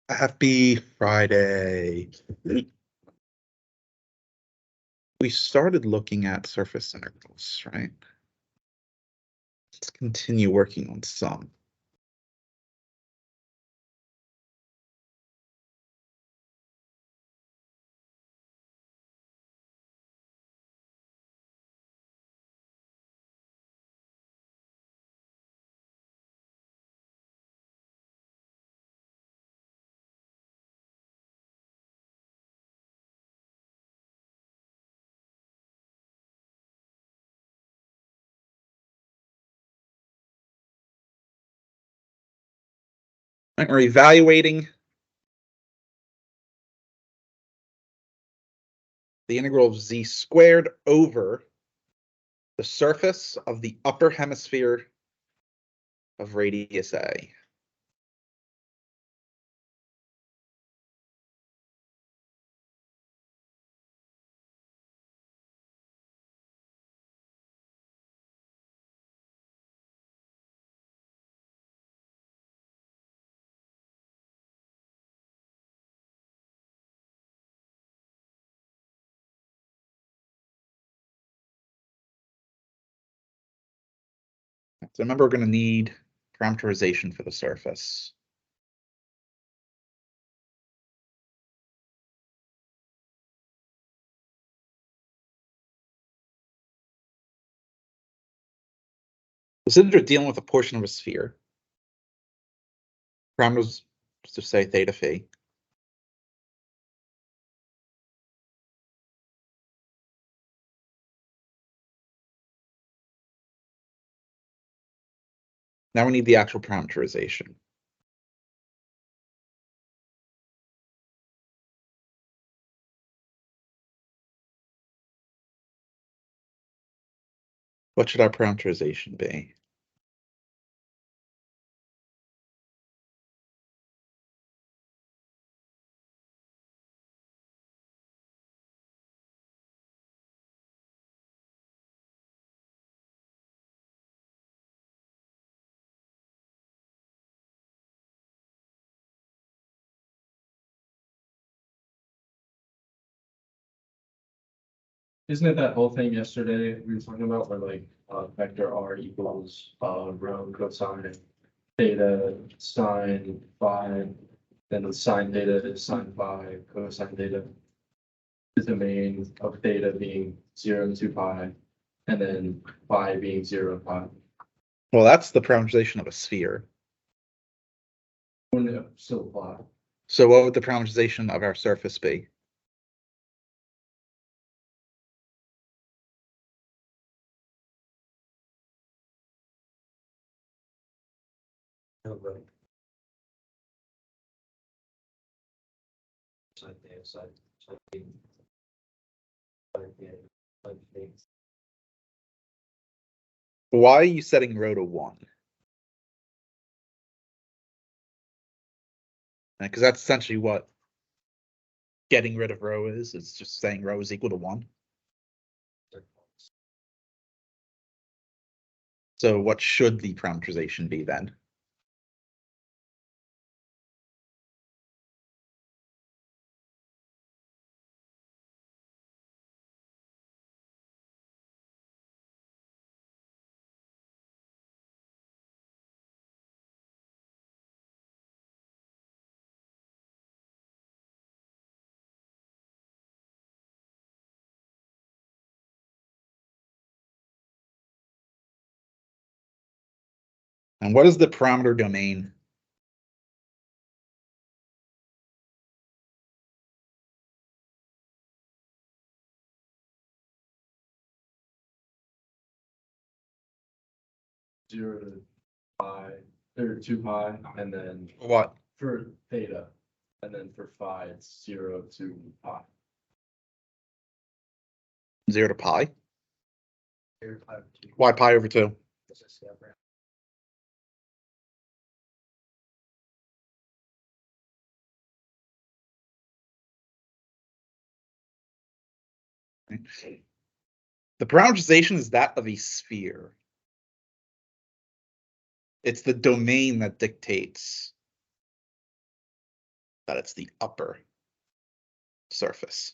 Happy Friday. We started looking at surface integrals, right? Let's continue working on some. Right, we're evaluating the integral of z squared over the surface of the upper hemisphere of radius a. So remember, we're going to need parameterization for the surface. Consider we're dealing with a portion of a sphere. Parameters to say theta phi. Now we need the actual parameterization. What should our parameterization be? Isn't it that whole thing yesterday we were talking about where like vector R equals rho cosine theta sine phi, then the sine theta is sine phi, cosine theta is the domain of theta being 0 to pi, and then phi being 0 to pi. Well, that's the parameterization of a sphere. Wouldn't it still apply? So what would the parameterization of our surface be? No, right. Sine theta, sine theta, sine theta, sine theta. Why are you setting rho to 1? Because that's essentially what getting rid of rho is. It's just saying rho is equal to 1. So what should the parameterization be then? And what is the parameter domain? Zero to pi, or 2 pi, and then What? for theta, and then for phi, it's 0 to pi. 0 to pi? 0 to pi over 2. Why pi over 2? That's a scale graph. The parameterization is that of a sphere. It's the domain that dictates that it's the upper surface.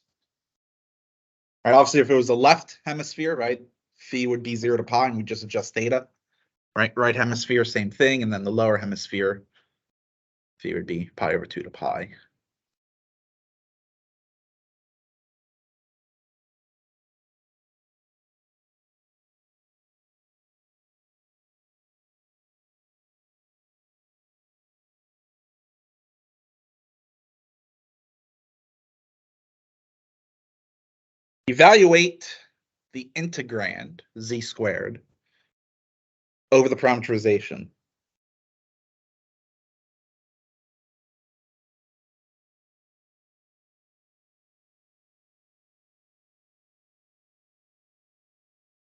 Right, obviously, if it was the left hemisphere, right, phi would be 0 to pi, and we just adjust theta. Right hemisphere, same thing, and then the lower hemisphere, phi would be pi over 2 to pi. Evaluate the integrand z squared over the parameterization.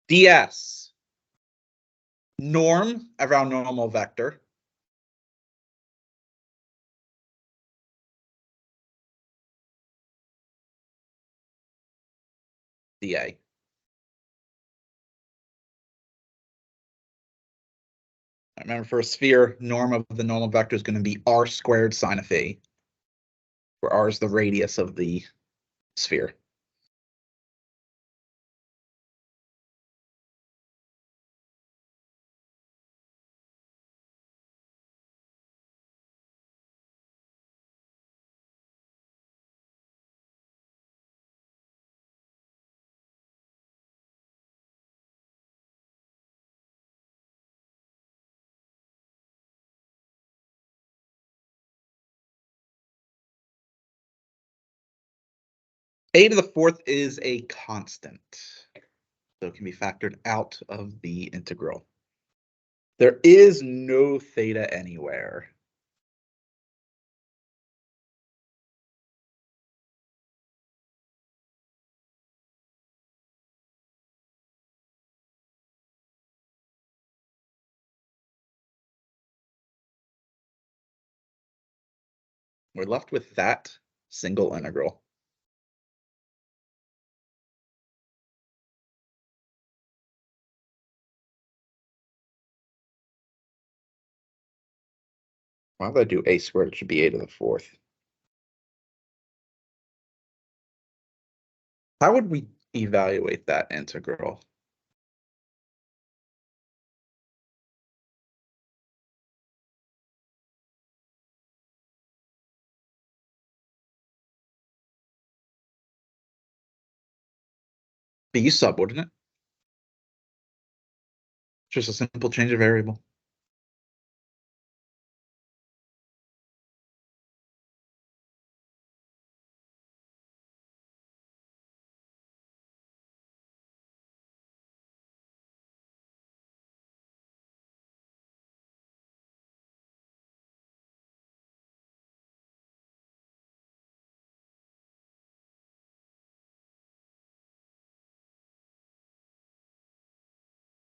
ds, norm of our normal vector, dA. Remember, for a sphere, norm of the normal vector is going to be r squared sine of phi, where r is the radius of the sphere. A to the fourth is a constant, so it can be factored out of the integral. There is no theta anywhere. We're left with that single integral. Why would I do a squared? It should be a to the fourth. How would we evaluate that integral? B sub, wouldn't it? Just a simple change of variable.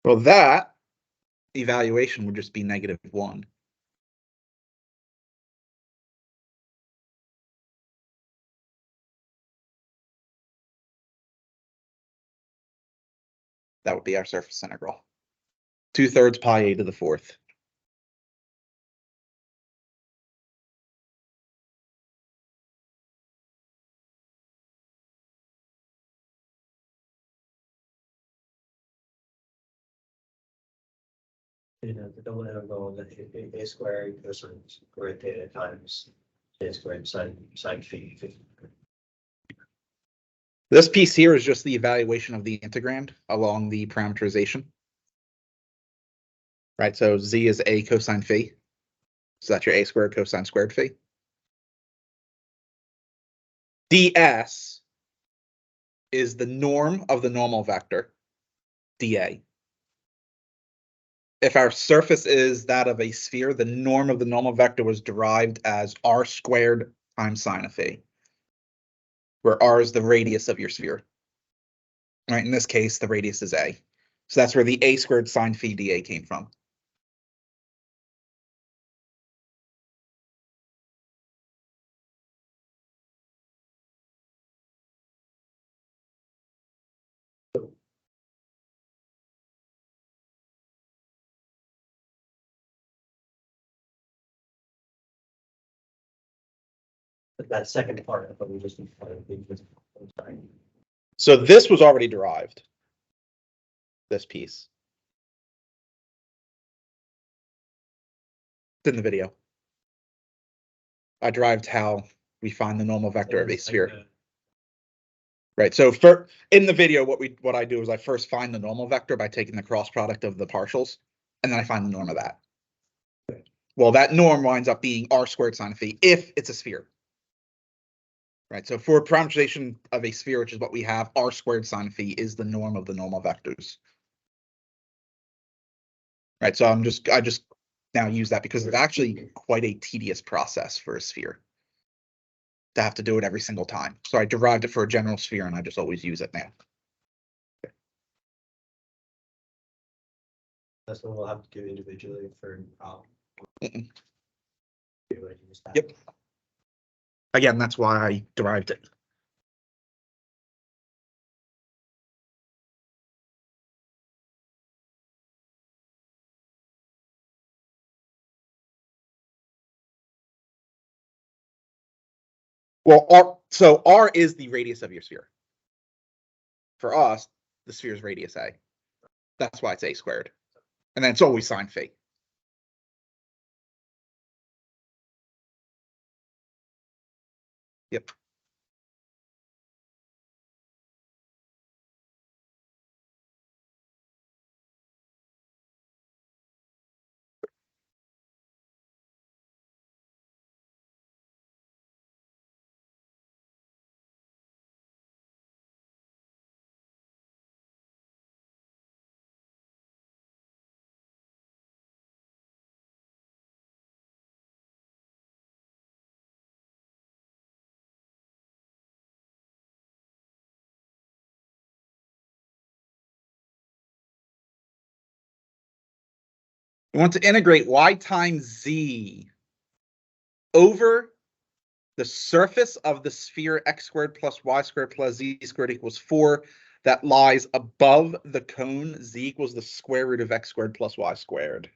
Well, that evaluation would just be -1. That would be our surface integral. 2/3 pi a to the fourth. The double integral of a squared cosine squared theta times a squared sine phi. This piece here is just the evaluation of the integrand along the parameterization. Right, so z is a cosine phi. So that's your a squared cosine squared phi. ds is the norm of the normal vector, dA. If our surface is that of a sphere, the norm of the normal vector was derived as r squared times sine of phi, where r is the radius of your sphere. Right, in this case, the radius is a. So that's where the a squared sine phi dA came from. But that second part, I thought we just. So this was already derived. This piece. It's in the video. I derived how we find the normal vector of a sphere. Right. So for in the video, what I do is I first find the normal vector by taking the cross product of the partials, and then I find the norm of that. Well, that norm winds up being r squared sine phi if it's a sphere. Right. So for parameterization of a sphere, which is what we have, r squared sine phi is the norm of the normal vectors. Right. So I just now use that because it's actually quite a tedious process for a sphere to have to do it every single time. So I derived it for a general sphere and I just always use it now. That's what we'll have to do individually for. Mm-mm. Yep. Again, that's why I derived it. Well, so r is the radius of your sphere. For us, the sphere's radius a. That's why it's a squared. And then it's always sine phi. Yep. We want to integrate y times z over the surface of the sphere x squared plus y squared plus z squared equals 4 that lies above the cone z equals the square root of x squared plus y squared.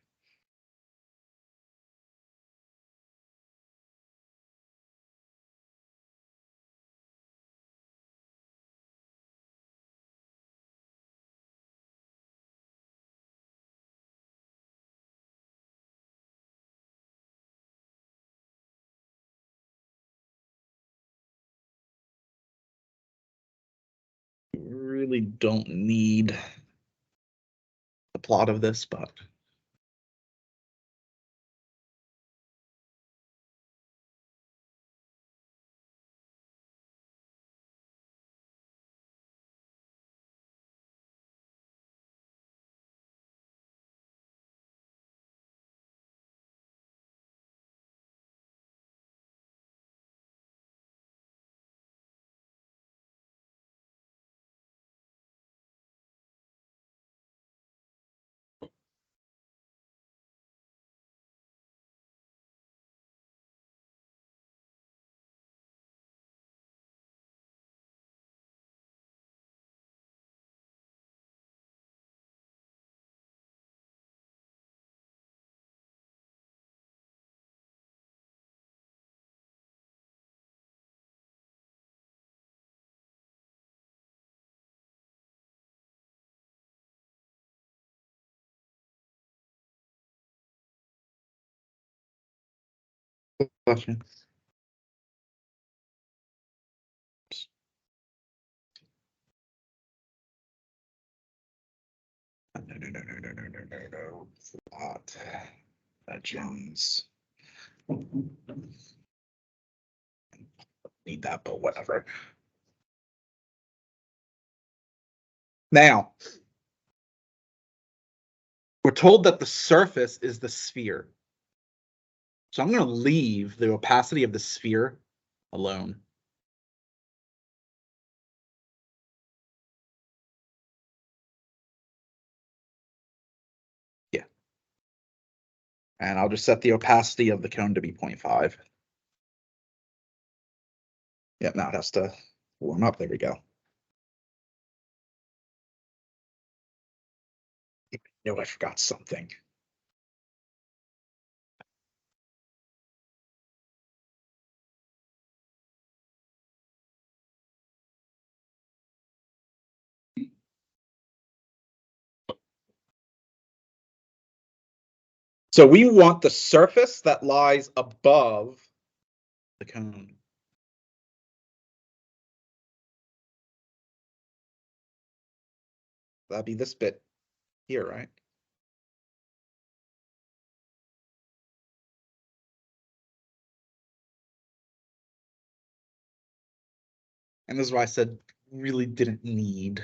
Really don't need the plot of this, but question. No. Plot. Legends. Need that, but whatever. Now, we're told that the surface is the sphere. So I'm going to leave the opacity of the sphere alone. Yeah. And I'll just set the opacity of the cone to be 0.5. Yep, now it has to warm up. There we go. No, I forgot something. So we want the surface that lies above the cone. That'd be this bit here, right? And this is why I said really didn't need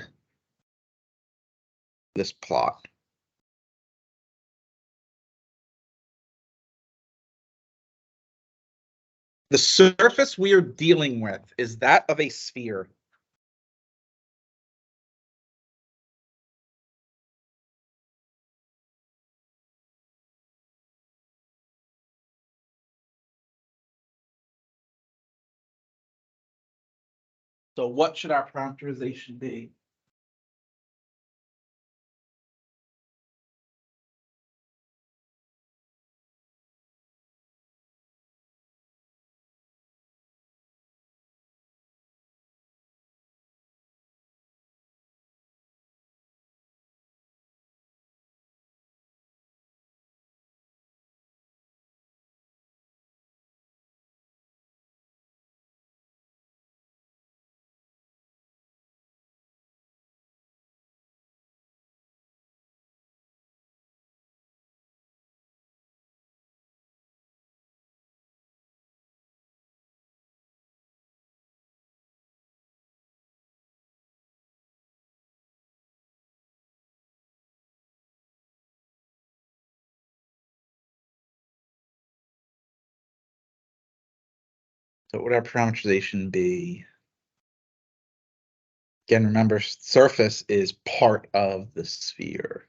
this plot. The surface we are dealing with is that of a sphere. So what should our parameterization be? So what would our parameterization be? Again, remember, surface is part of the sphere.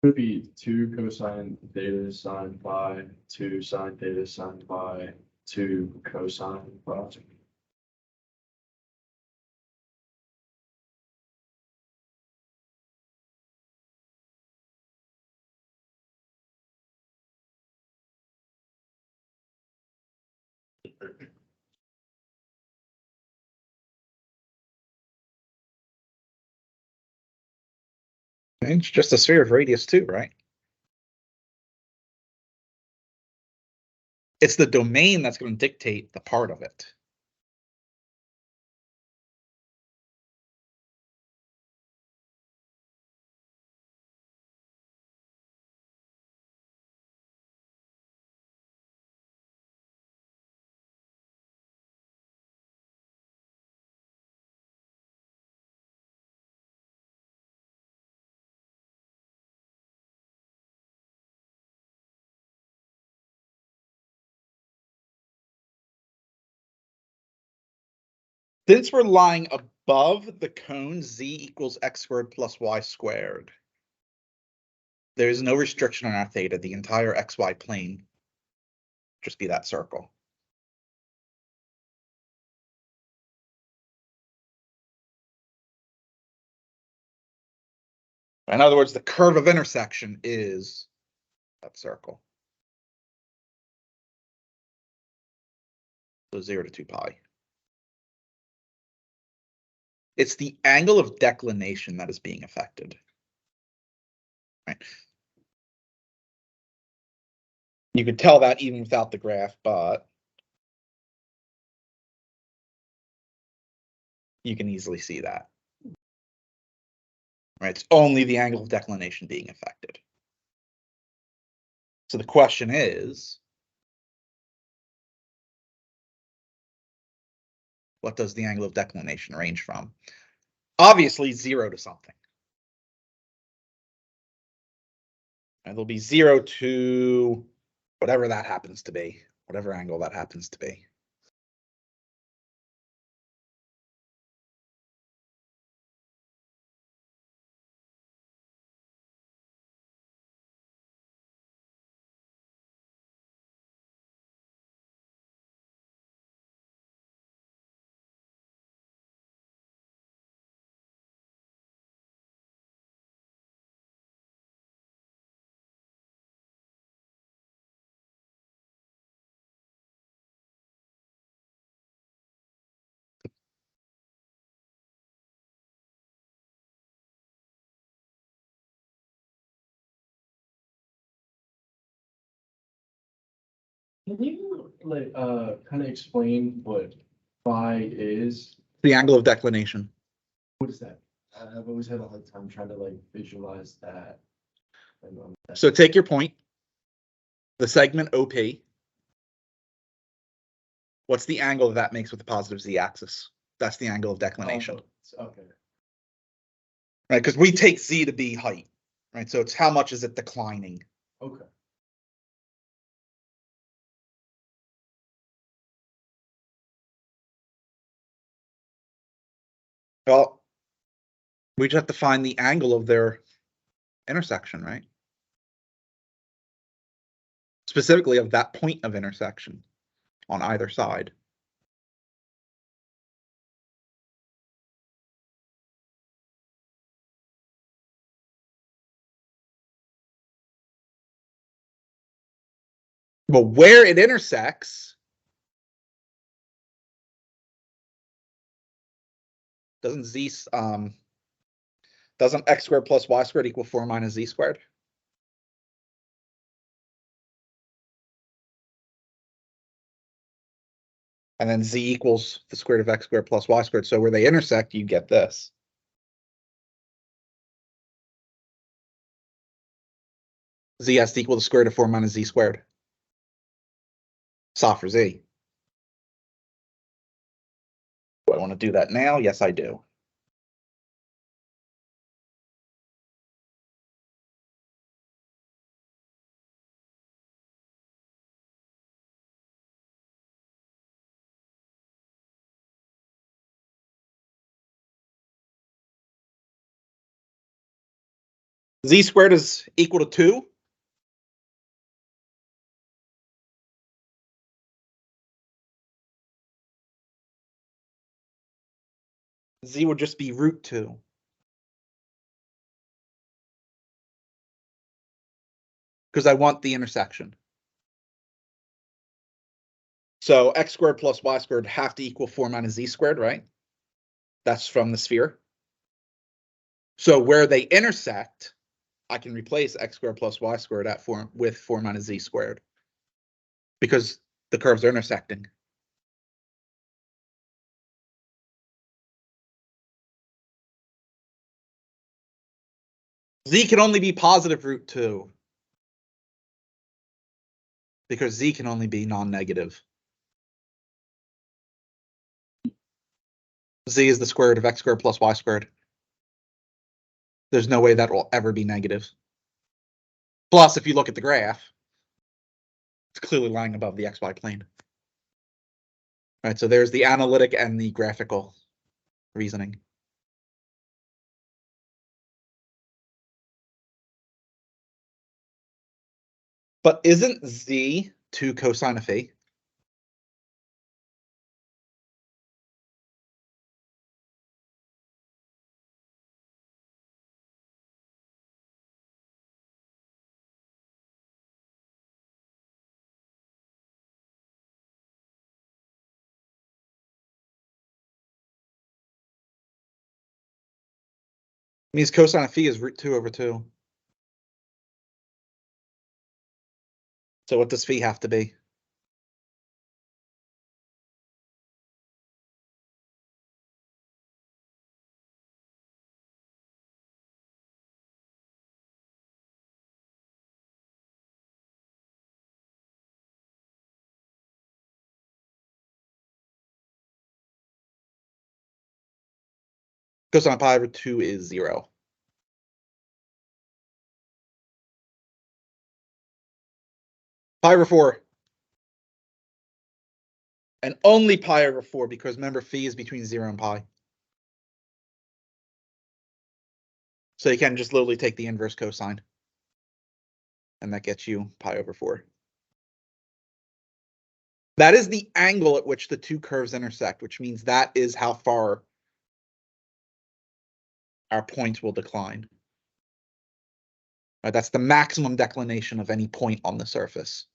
Could be 2 cosine theta sine phi, 2 sine theta sine phi, 2 cosine phi. It's just a sphere of radius too, right? It's the domain that's going to dictate the part of it. Since we're lying above the cone z equals x squared plus y squared, there is no restriction on our theta. The entire xy plane just be that circle. In other words, the curve of intersection is that circle. So 0 to 2 pi. It's the angle of declination that is being affected. Right. You could tell that even without the graph, but you can easily see that. Right. It's only the angle of declination being affected. So the question is, what does the angle of declination range from? Obviously 0 to something. And it'll be 0 to whatever that happens to be, whatever angle that happens to be. Can you like kind of explain what phi is? The angle of declination. What is that? I've always had a hard time trying to like visualize that. So take your point, the segment OP. What's the angle that makes with the positive z-axis? That's the angle of declination. Okay. Right, because we take z to be height, right? So it's how much is it declining? Okay. Well, we just have to find the angle of their intersection, right? Specifically of that point of intersection on either side. But where it intersects doesn't doesn't x squared plus y squared equal 4 minus z squared? And then z equals the square root of x squared plus y squared. So where they intersect, you get this. Z has to equal the square root of 4 minus z squared. Solve for z. Do I want to do that now? Yes, I do. Z squared is equal to 2. Z would just be root 2. Because I want the intersection. So x squared plus y squared have to equal 4 minus z squared, right? That's from the sphere. So where they intersect, I can replace x squared plus y squared at 4 with 4 minus z squared. Because the curves are intersecting. Z can only be positive root 2. Because z can only be non-negative. Z is the square root of x squared plus y squared. There's no way that will ever be negative. Plus, if you look at the graph, it's clearly lying above the xy plane. All right, so there's the analytic and the graphical reasoning. But isn't z 2 cosine of phi? Means cosine of phi is root 2 over 2. So what does phi have to be? Cosine of pi over 2 is 0. Pi over 4. And only pi over 4, because remember phi is between 0 and pi. So you can just literally take the inverse cosine. And that gets you pi over 4. That is the angle at which the two curves intersect, which means that is how far our points will decline. Right, that's the maximum declination of any point on the surface.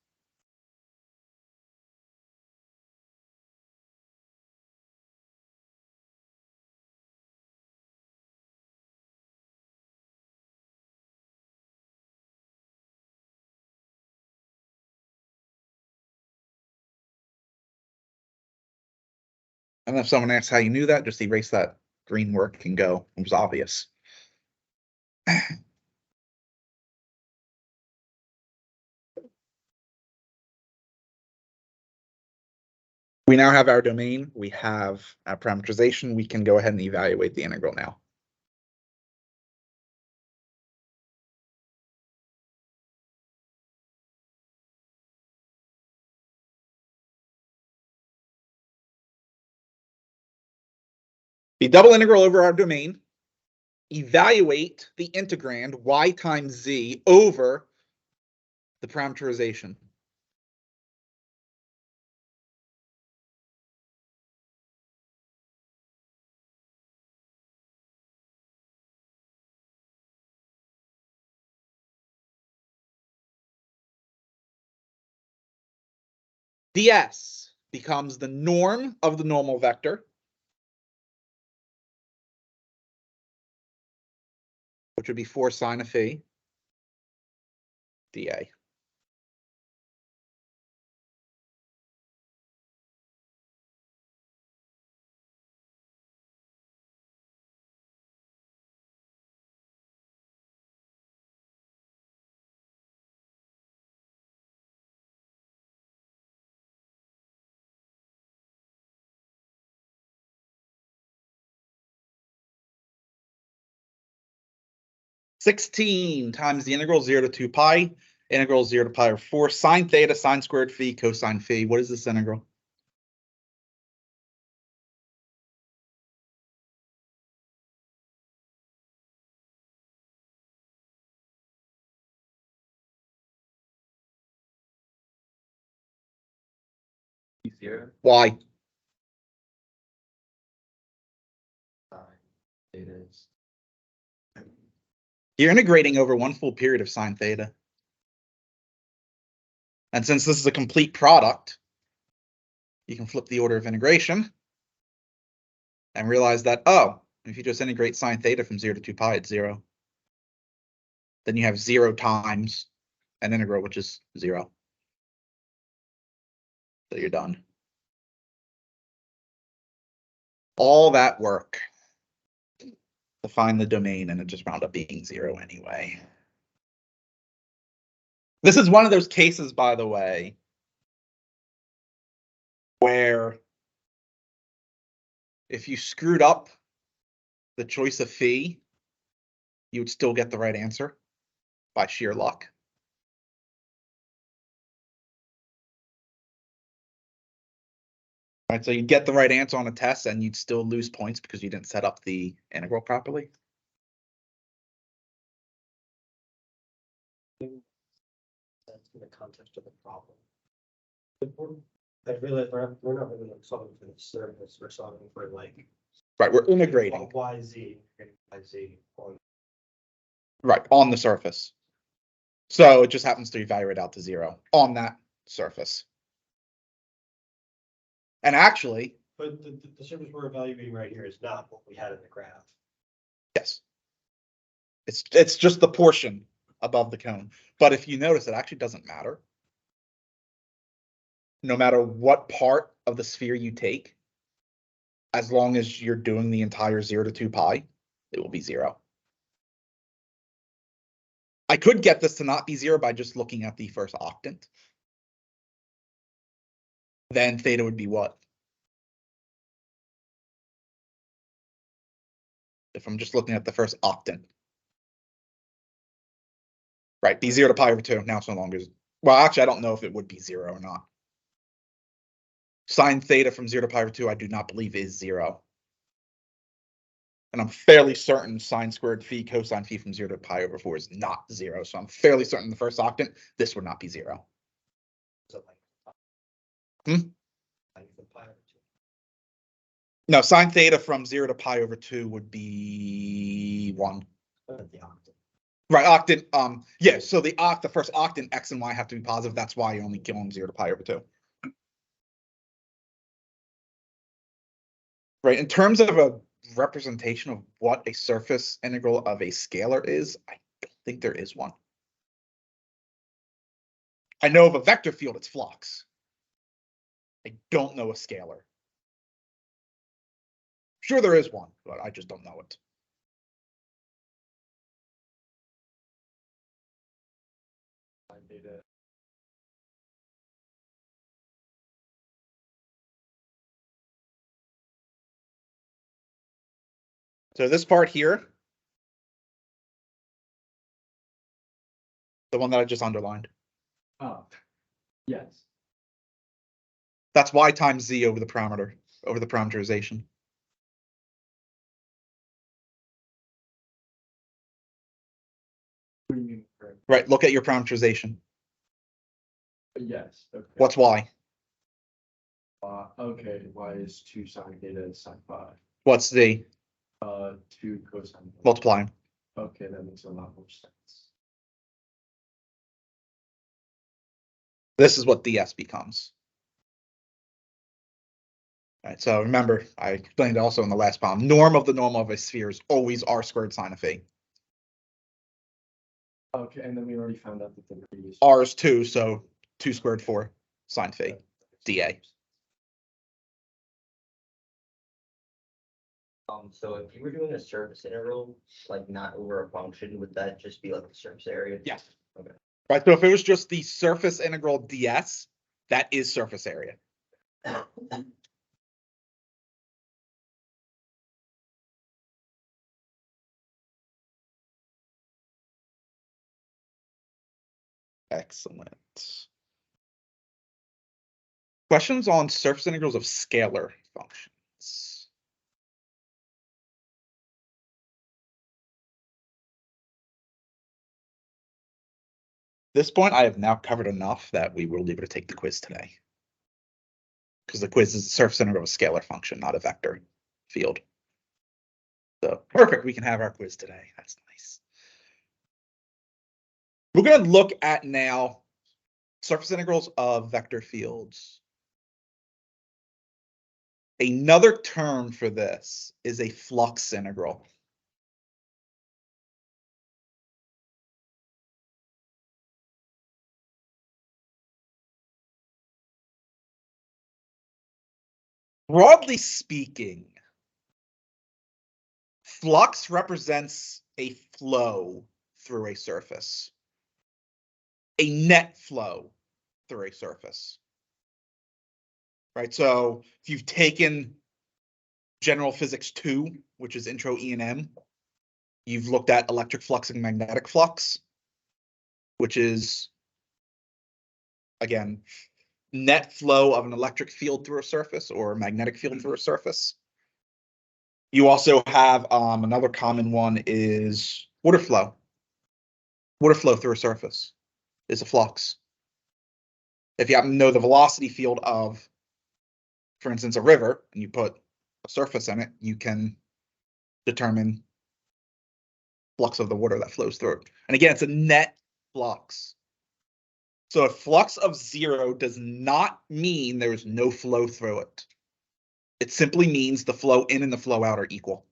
And if someone asks how you knew that, just erase that green work and go. It was obvious. We now have our domain. We have our parameterization. We can go ahead and evaluate the integral now. The double integral over our domain. Evaluate the integrand y times z over the parameterization. ds becomes the norm of the normal vector, which would be 4 sine of phi dA. (16) times the integral 0 to 2 pi, integral 0 to pi over 4, sine theta, sine squared phi, cosine phi. What is this integral? Zero. Why? It is. You're integrating over one full period of sine theta. And since this is a complete product, you can flip the order of integration and realize that, oh, if you just integrate sine theta from 0 to 2 pi, it's 0. Then you have 0 times an integral, which is 0. So you're done. All that work to find the domain, and it just wound up being 0 anyway. This is one of those cases, by the way, where if you screwed up the choice of phi, you would still get the right answer by sheer luck. Right, so you'd get the right answer on a test and you'd still lose points because you didn't set up the integral properly. That's in the context of the problem. I realize we're not really solving for the surface, we're solving for like. Right, we're integrating. YZ, YZ on. Right, on the surface. So it just happens to evaluate out to 0 on that surface. And actually, But the surface we're evaluating right here is not what we had in the graph. yes. It's just the portion above the cone. But if you notice, it actually doesn't matter. No matter what part of the sphere you take, as long as you're doing the entire 0 to 2 pi, it will be 0. I could get this to not be 0 by just looking at the first octant. Then theta would be what? If I'm just looking at the first octant. Right, be 0 to pi over 2. Now it's no longer. Well, actually, I don't know if it would be 0 or not. Sine theta from 0 to pi over 2, I do not believe is 0. And I'm fairly certain sine squared phi cosine phi from 0 to pi over 4 is not 0. So I'm fairly certain the first octant, this would not be 0. So like. Hmm? Like the pi over two. No, sine theta from 0 to pi over 2 would be 1. The octant. Right, octant. Yeah, so the first octant, x and y have to be positive. That's why you only kill them 0 to pi over 2. Right, in terms of a representation of what a surface integral of a scalar is, I don't think there is one. I know of a vector field, it's flux. I don't know a scalar. Sure, there is one, but I just don't know it. So this part here, the one that I just underlined, Oh, yes. that's y times z over the parameter, over the parameterization. What do you mean? Correct? Right, look at your parameterization. Yes. Okay. What's y? Okay. Y is 2 sine theta and sine phi. What's z? 2 cosine. Multiplying. Okay, that makes a lot more sense. This is what ds becomes. All right, so remember, I explained also in the last problem, norm of the norm of a sphere is always r squared sine of phi. Okay, and then we already found out that the radius. R is 2, so 2 squared 4 sine phi, dA. So if you were doing a surface integral, like not over a function, would that just be like the surface area? Yes. Okay. Right, so if it was just the surface integral ds, that is surface area. Excellent. Questions on surface integrals of scalar functions? At this point, I have now covered enough that we will be able to take the quiz today. because the quiz is the surface integral of a scalar function, not a vector field. So perfect, we can have our quiz today. That's nice. We're going to look at now surface integrals of vector fields. Another term for this is a flux integral. Broadly speaking, flux represents a flow through a surface, a net flow through a surface. Right, so if you've taken General Physics 2, which is Intro E&M, you've looked at electric flux and magnetic flux, which is, again, net flow of an electric field through a surface or a magnetic field through a surface. You also have another common one is water flow. Water flow through a surface is a flux. If you happen to know the velocity field of, for instance, a river, and you put a surface in it, you can determine flux of the water that flows through it. And again, it's a net flux. So a flux of 0 does not mean there's no flow through it. It simply means the flow in and the flow out are equal.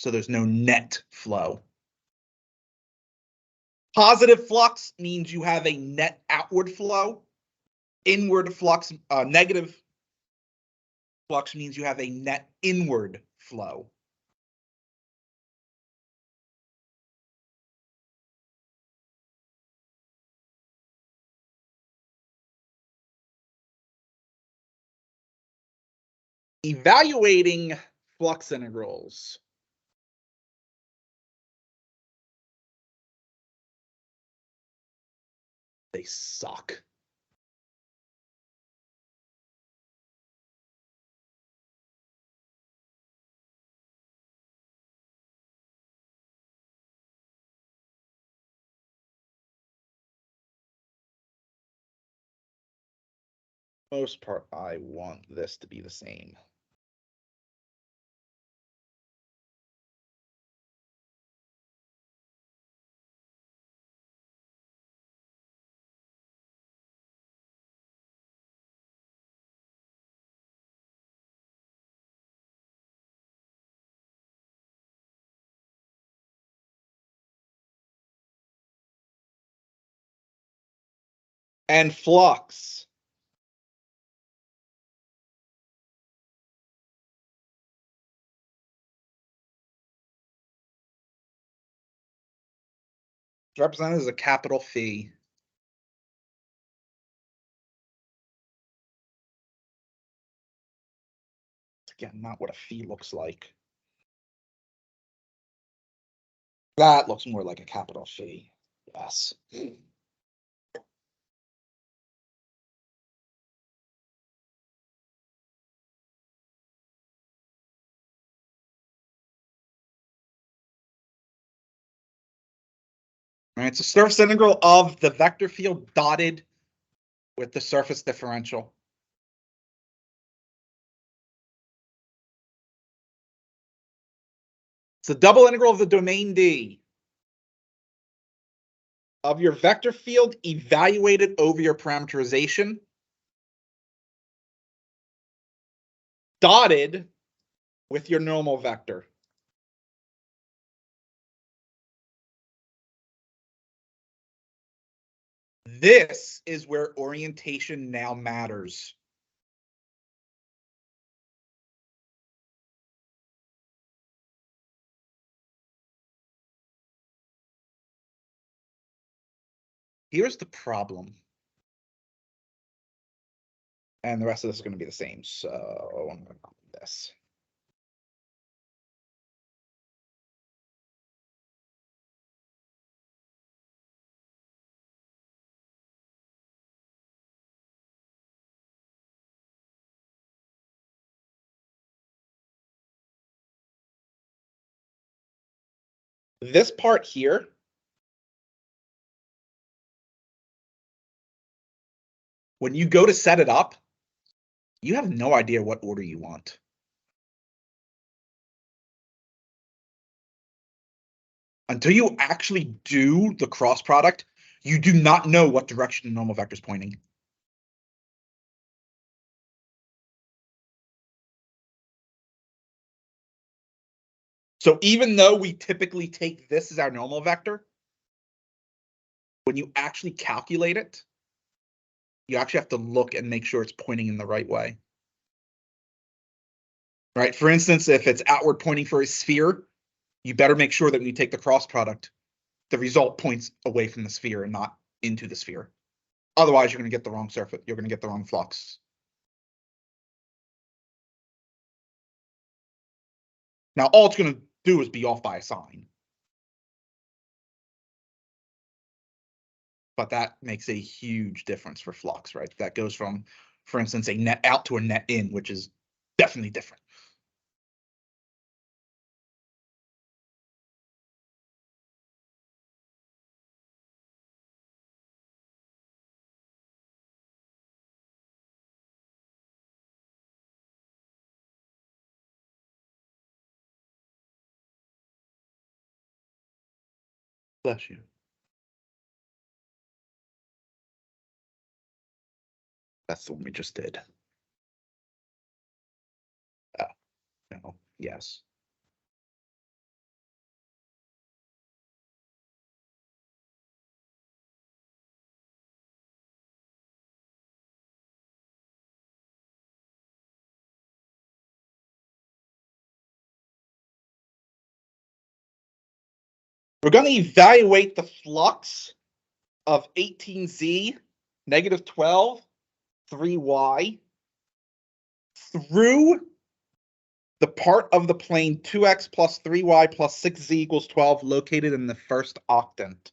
So there's no net flow. Positive flux means you have a net outward flow. Inward flux, negative flux means you have a net inward flow. Evaluating flux integrals. They suck. Most part, I want this to be the same. And flux. It's represented as a capital phi. Again, not what a phi looks like. That looks more like a capital phi. Yes. Right, it's a surface integral of the vector field dotted with the surface differential. It's a double integral of the domain D of your vector field evaluated over your parameterization, dotted with your normal vector. This is where orientation now matters. Here's the problem. And the rest of this is going to be the same. So I'm going to copy this. This part here . when you go to set it up, you have no idea what order you want. Until you actually do the cross product, you do not know what direction the normal vector is pointing. So even though we typically take this as our normal vector, when you actually calculate it, you actually have to look and make sure it's pointing in the right way. Right? For instance, if it's outward pointing for a sphere, you better make sure that when you take the cross product, the result points away from the sphere and not into the sphere. Otherwise, you're going to get the wrong surface. You're going to get the wrong flux. Now, all it's going to do is be off by a sign. But that makes a huge difference for flux, right? That goes from, for instance, a net out to a net in, which is definitely different. Bless you. That's the one we just did. Oh, no, yes. We're going to evaluate the flux of 18Z, negative 12, 3Y through the part of the plane 2x plus 3y plus 6z equals 12 located in the first octant.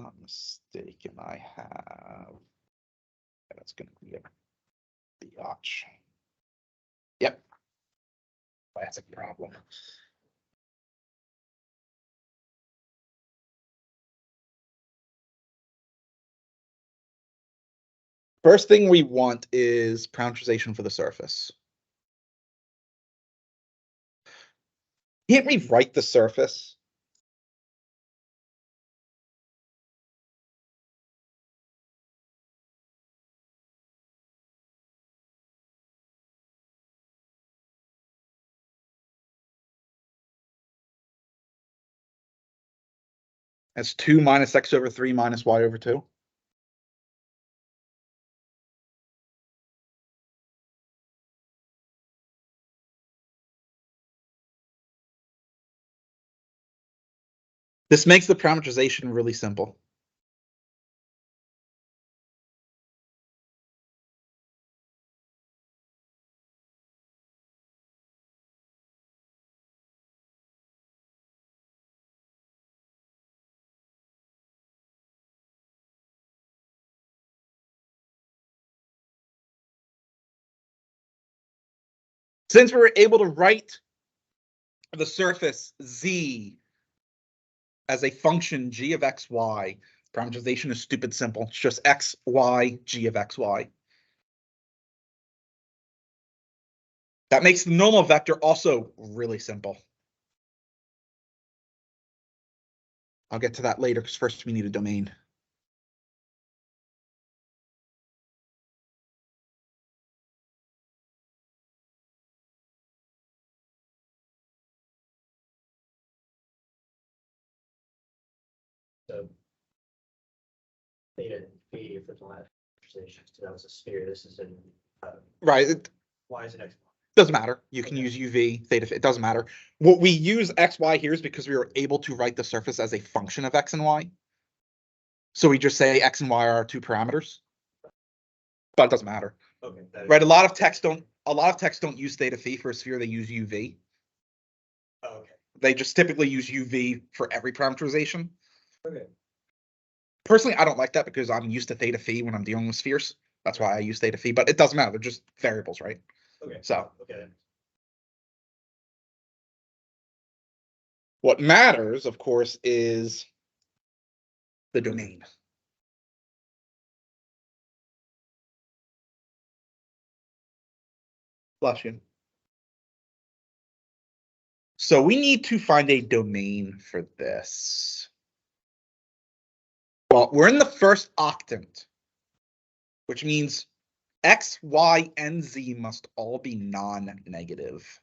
Not mistaken, I have. That's going to be a biatch. Yep. That's a problem. First thing we want is parameterization for the surface. Can't rewrite the surface. As 2 minus x over 3 minus y over 2. This makes the parameterization really simple. Since we were able to write the surface z as a function g of xy, parameterization is stupid simple. It's just x, y, g of xy. That makes the normal vector also really simple. I'll get to that later because first we need a domain. So theta and phi for the last conversation, so that was a sphere, this is in, Right. why is it X? Doesn't matter. You can use UV, theta, it doesn't matter. What we use X, Y here is because we were able to write the surface as a function of X and Y. So we just say X and Y are our two parameters. But it doesn't matter, Okay. right? A lot of texts don't use theta phi for a sphere, they use UV. Okay. They just typically use UV for every parameterization. Okay. Personally, I don't like that because I'm used to theta phi when I'm dealing with spheres. That's why I use theta phi, but it doesn't matter. They're just variables, right? Okay. So Okay. what matters, of course, is the domain. Bless you. So we need to find a domain for this. Well, we're in the first octant, which means X, Y, and Z must all be non-negative.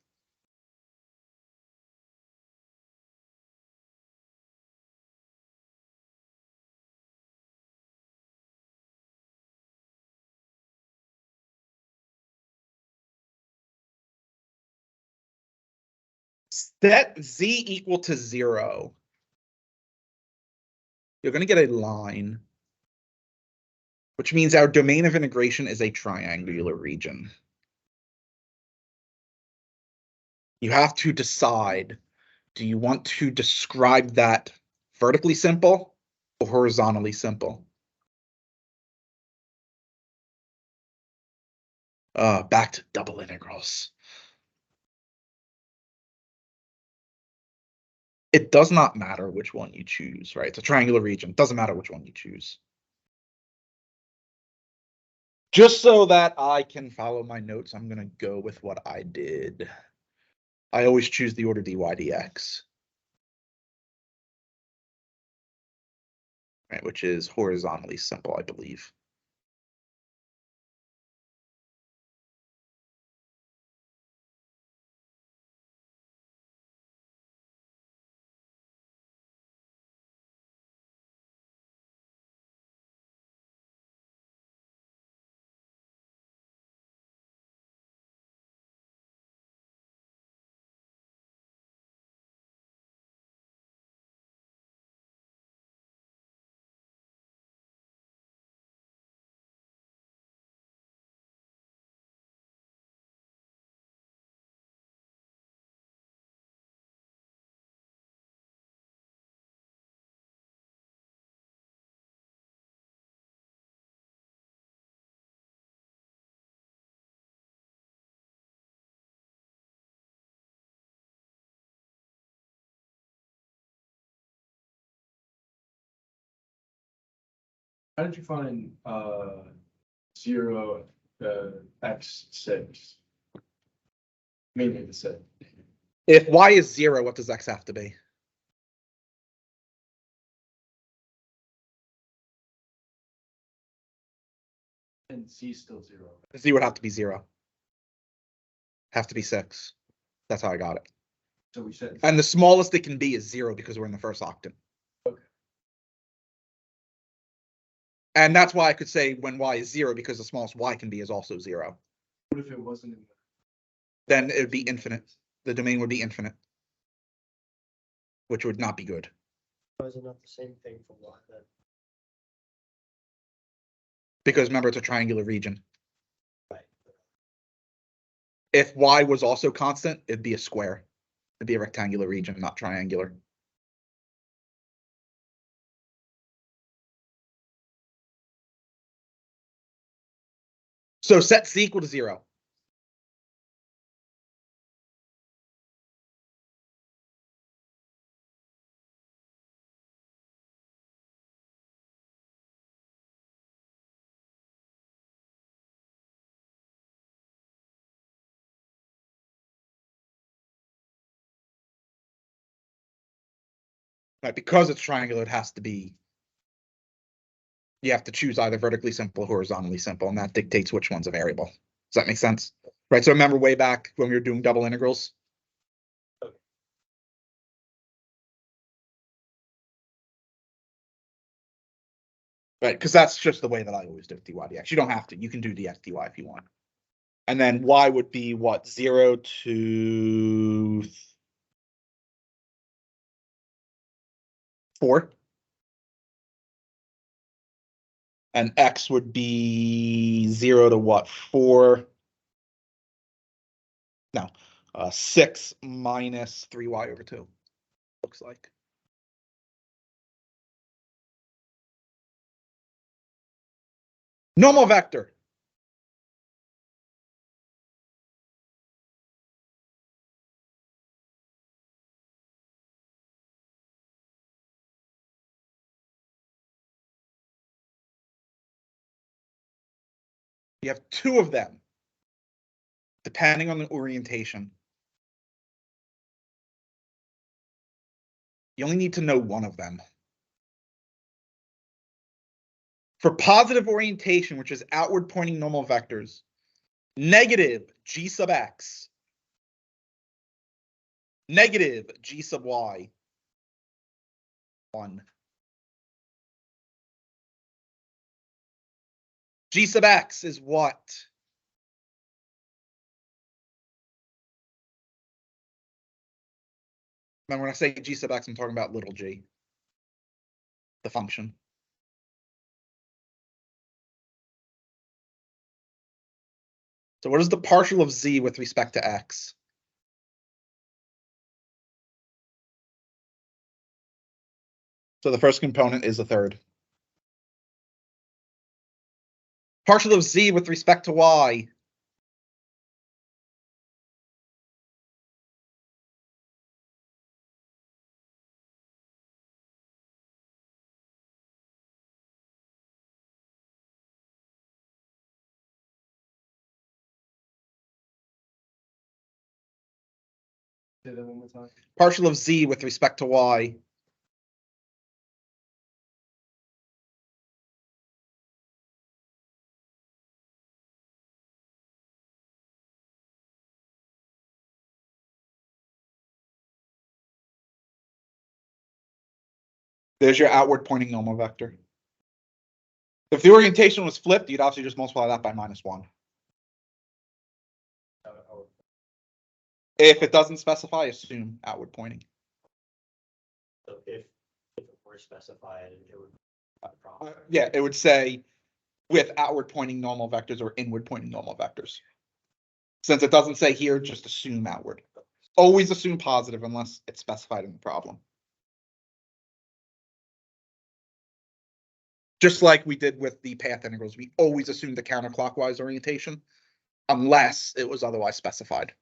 Set Z equal to 0. You're going to get a line, which means our domain of integration is a triangular region. You have to decide, do you want to describe that vertically simple or horizontally simple? Back to double integrals. It does not matter which one you choose, right? It's a triangular region. It doesn't matter which one you choose. Just so that I can follow my notes, I'm going to go with what I did. I always choose the order dy dx. Right, which is horizontally simple, I believe. How did you find, 0, x6? Mainly the set. If y is 0, what does x have to be? And z still 0. Z would have to be 0. Have to be 6. That's how I got it. So we said. And the smallest it can be is 0 because we're in the first octant. Okay. And that's why I could say when y is 0, because the smallest y can be is also 0. What if it wasn't in Then it would be infinite. The domain would be infinite, which would not be good. Why is it not the same thing for Y then? Because remember, it's a triangular region. Right. If y was also constant, it'd be a square. It'd be a rectangular region, not triangular. So set z equal to 0. Right, because it's triangular, it has to be. You have to choose either vertically simple or horizontally simple, and that dictates which one's a variable. Does that make sense? Right, so remember way back when we were doing double integrals? Okay. Right, because that's just the way that I always do dy dx. You don't have to. You can do dx dy if you want. And then y would be what, 0 to 4? And x would be 0 to what, 4? No, 6 minus 3y over 2, looks like. Normal vector. You have 2 of them, depending on the orientation. You only need to know one of them. For positive orientation, which is outward pointing normal vectors, negative g sub x, negative g sub y, 1. G sub x is what? Remember, when I say g sub x, I'm talking about little g, the function. So what is the partial of z with respect to x? So the first component is a third. Partial of z with respect to y. Say that one more time. Partial of z with respect to y. There's your outward pointing normal vector. If the orientation was flipped, you'd obviously just multiply that by -1. If it doesn't specify, assume outward pointing. So if it were specified, it would be a problem. Yeah, it would say with outward pointing normal vectors or inward pointing normal vectors. Since it doesn't say here, just assume outward. Always assume positive unless it's specified in the problem. Just like we did with the path integrals, we always assume the counterclockwise orientation unless it was otherwise specified.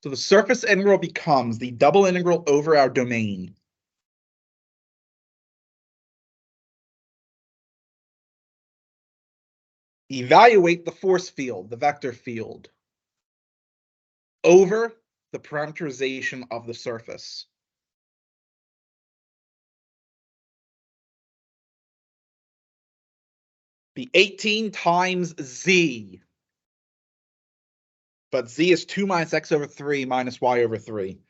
So the surface integral becomes the double integral over our domain. Evaluate the force field, the vector field, over the parameterization of the surface. The 18 times z, but z is 2 minus x over 3 minus y over 3.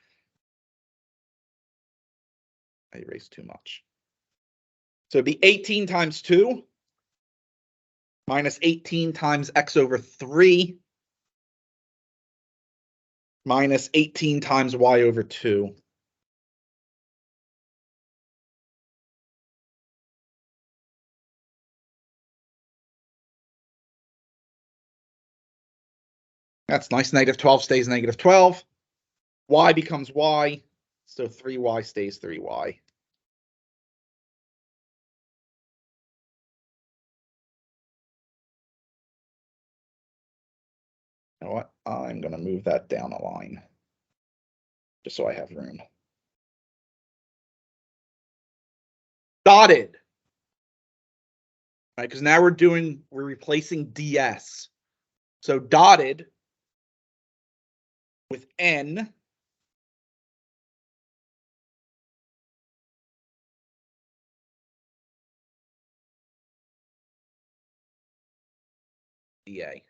I erased too much. So it'd be 18 times 2 minus 18 times x over 3 minus 18 times y over 2. That's nice. Negative 12 stays negative 12. Y becomes y. So 3y stays 3y. You know what? I'm going to move that down a line just so I have room. Dotted. Right, because now we're replacing ds. So dotted with n dA.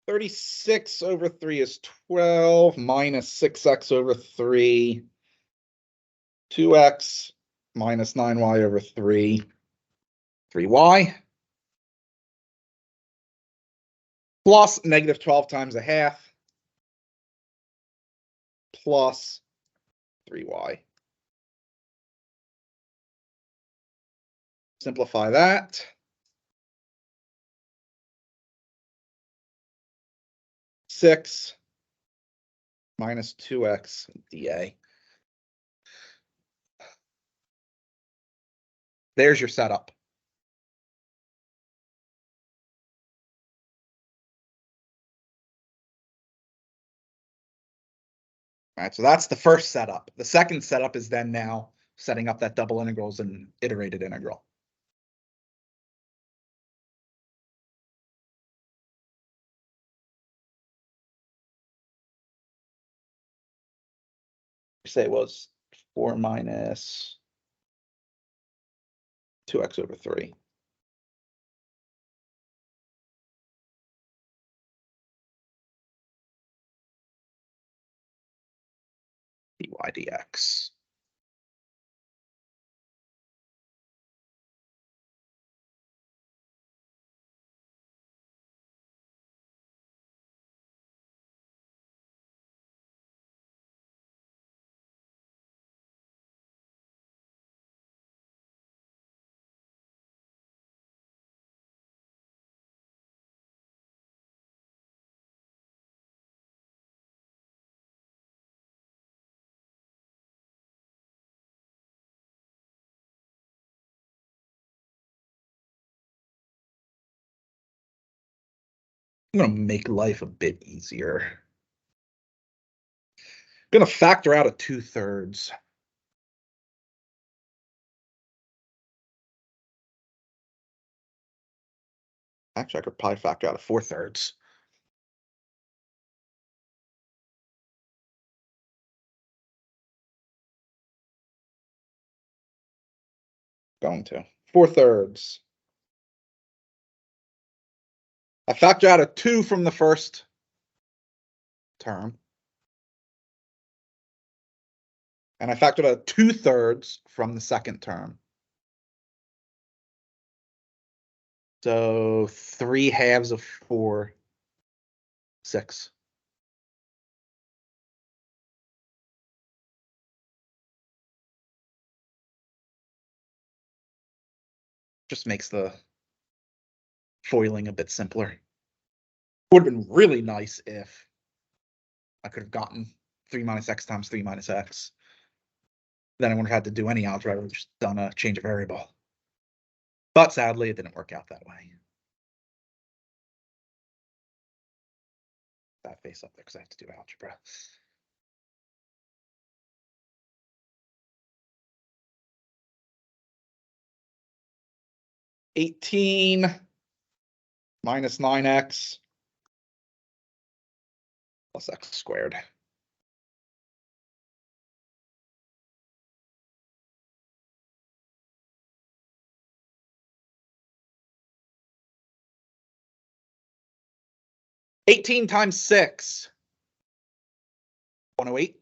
(36/3) is 12 minus 6x/3. 2x minus 9y/3. 3y. Plus -12 times 1/2. Plus 3y. Simplify that. 6 minus 2x dA. There's your setup. All right, so that's the first setup. The second setup is then now setting up that double integrals and iterated integral. Say it was 4 minus 2x/3. dy dx. I'm going to make life a bit easier. I'm going to factor out a 2/3. Actually, I could probably factor out a 4/3. Going to 4/3. I factor out a 2 from the first term. And I factored out 2/3 from the second term. So 3/2 of 4, 6. Just makes the foiling a bit simpler. Would have been really nice if I could have gotten 3 minus x times 3 minus x. Then I wouldn't have had to do any algebra. I would have just done a change of variable. But sadly, it didn't work out that way. That face up there because I have to do algebra. (18 minus 9x plus x squared). (18 times 6). 108.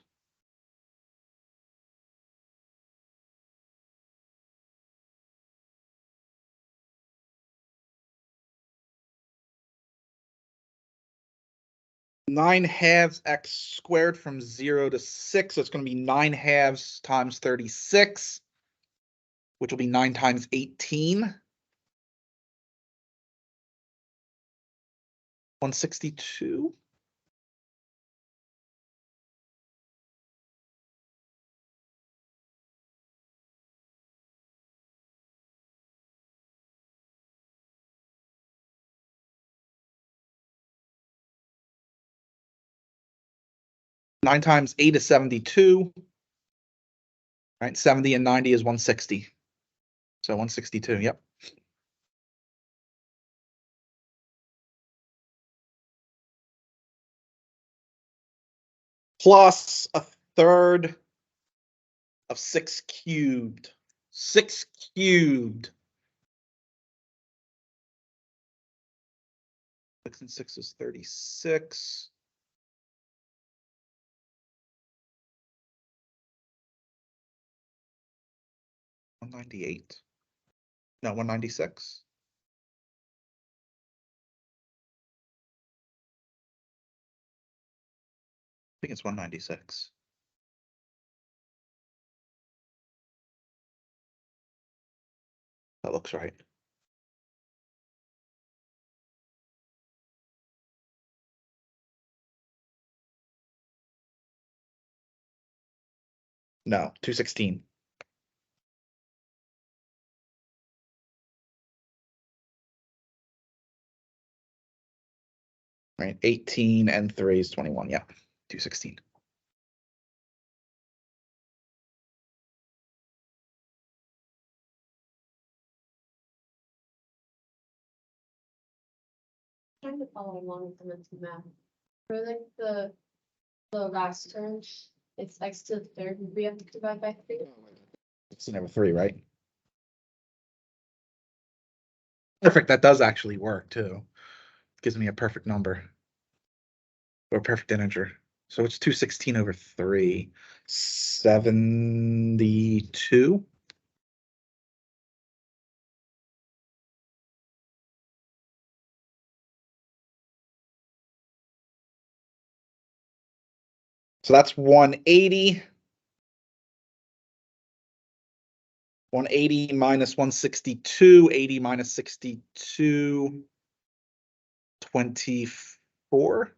Nine halves x squared from 0 to 6. So it's going to be 9 halves times 36, which will be 9 times 18. 162. 9 times 8 is 72. Right, 70 and 90 is 160. So 162, yep. Plus a third of 6 cubed. 6 cubed. 6 and 6 is 36. $198. No, 196. I think it's 196. That looks right. No, 216. Right, 18 and 3 is 21. Yeah, 216. Trying to follow along with the mental math. For like the last term, it's x to the third, we have to divide by 3. 16 over 3, right? Perfect. That does actually work too. Gives me a perfect number. Or a perfect integer. So it's 216 over 3. 72. So that's 180. 180 minus 162, 80 minus 62, 24.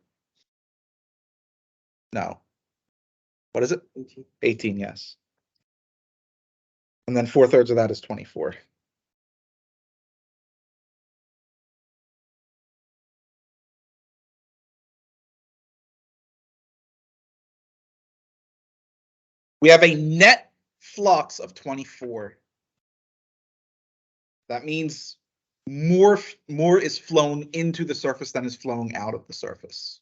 No. What is it? 18, yes. And then 4/3 of that is 24. We have a net flux of 24. That means more is flown into the surface than is flowing out of the surface.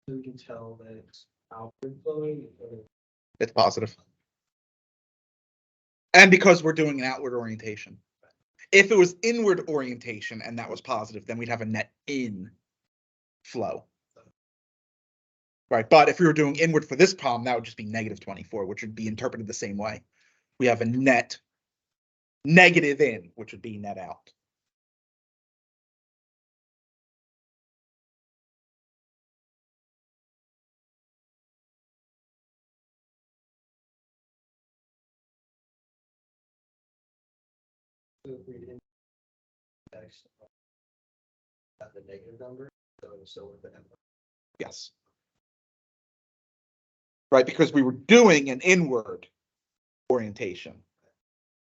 So we can tell that it's outward flowing. It's positive. And because we're doing an outward orientation. If it was inward orientation and that was positive, then we'd have a net in flow. Right, but if we were doing inward for this problem, that would just be negative 24, which would be interpreted the same way. We have a net negative in, which would be net out. So if we didn't X at the negative number, so with the Yes. Right, because we were doing an inward orientation.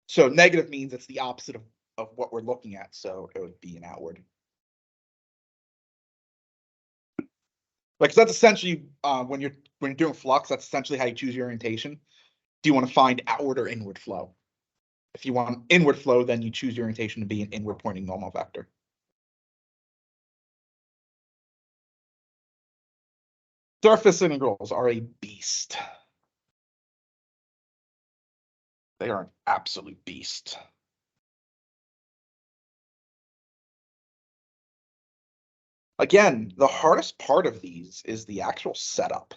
So negative means it's the opposite of what we're looking at, so it would be an outward. Like, 'cause that's essentially when you're doing flux, that's essentially how you choose your orientation. Do you want to find outward or inward flow? If you want inward flow, then you choose your orientation to be an inward pointing normal vector. Surface integrals are a beast. They are an absolute beast. Again, the hardest part of these is the actual setup.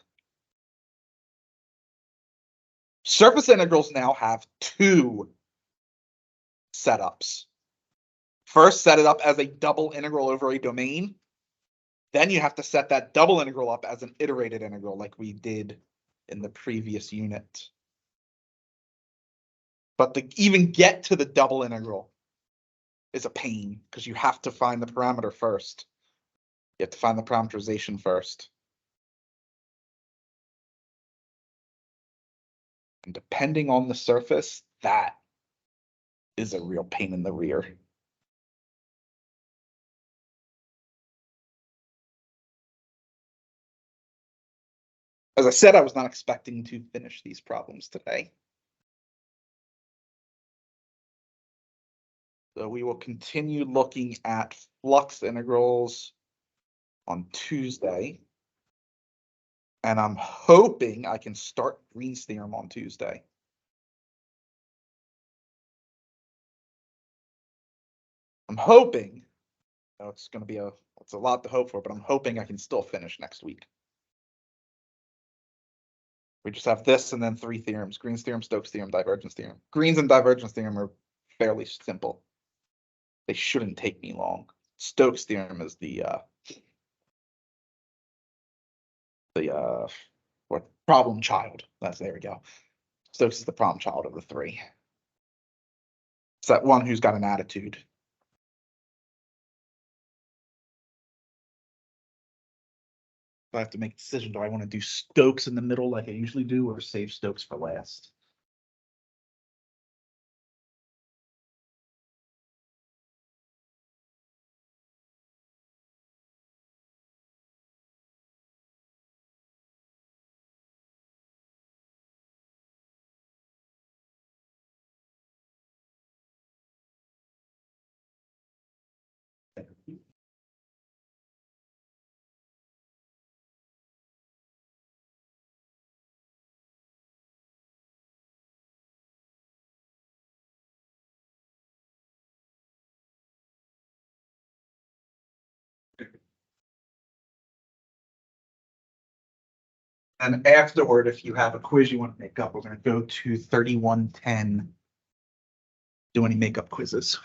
Surface integrals now have 2 setups. First, set it up as a double integral over a domain. Then you have to set that double integral up as an iterated integral like we did in the previous unit. But to even get to the double integral is a pain because you have to find the parameter first. You have to find the parameterization first. And depending on the surface, that is a real pain in the rear. As I said, I was not expecting to finish these problems today. So we will continue looking at flux integrals on Tuesday. And I'm hoping I can start Green's theorem on Tuesday. I'm hoping, it's going to be it's a lot to hope for, but I'm hoping I can still finish next week. We just have this and then 3 theorems: Green's theorem, Stokes theorem, divergence theorem. Green's and divergence theorem are fairly simple. They shouldn't take me long. Stokes theorem is the what problem child. There we go. Stokes is the problem child of the 3. It's that one who's got an attitude. I have to make a decision. Do I want to do Stokes in the middle like I usually do, or save Stokes for last? And afterward, if you have a quiz you want to make up, we're going to go to 3110. Do any makeup quizzes?